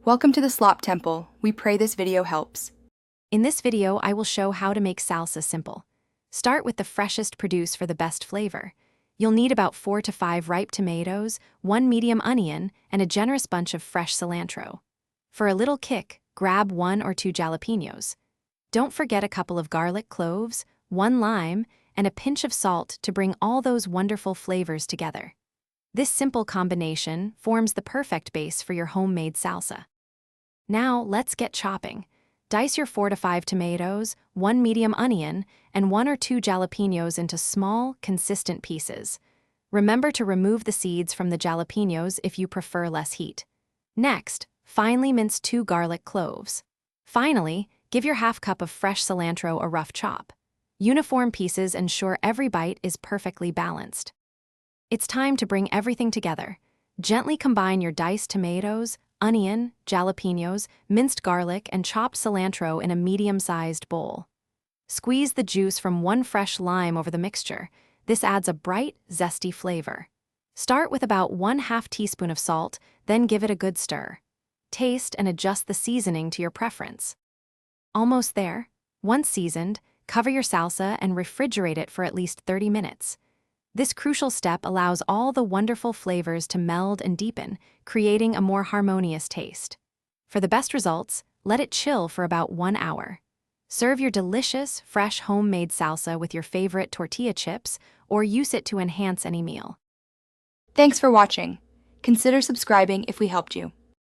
Welcome to the Slop Temple. We pray this video helps. In this video, I will show how to make salsa simple. Start with the freshest produce for the best flavor. You'll need about 4 to 5 ripe tomatoes, 1 medium onion, and a generous bunch of fresh cilantro. For a little kick, grab 1 or 2 jalapenos. Don't forget a couple of garlic cloves, 1 lime, and a pinch of salt to bring all those wonderful flavors together. This simple combination forms the perfect base for your homemade salsa. Now, let's get chopping. Dice your 4 to 5 tomatoes, 1 medium onion, and 1 or 2 jalapenos into small, consistent pieces. Remember to remove the seeds from the jalapenos if you prefer less heat. Next, finely mince 2 garlic cloves. Finally, give your half cup of fresh cilantro a rough chop. Uniform pieces ensure every bite is perfectly balanced. It's time to bring everything together. Gently combine your diced tomatoes, onion, jalapenos, minced garlic, and chopped cilantro in a medium-sized bowl. Squeeze the juice from 1 fresh lime over the mixture. This adds a bright, zesty flavor. Start with about 1/2 teaspoon of salt, then give it a good stir. Taste and adjust the seasoning to your preference. Almost there. Once seasoned, cover your salsa and refrigerate it for at least 30 minutes. This crucial step allows all the wonderful flavors to meld and deepen, creating a more harmonious taste. For the best results, let it chill for about 1 hour. Serve your delicious, fresh homemade salsa with your favorite tortilla chips or use it to enhance any meal. Thanks for watching. Consider subscribing if we helped you.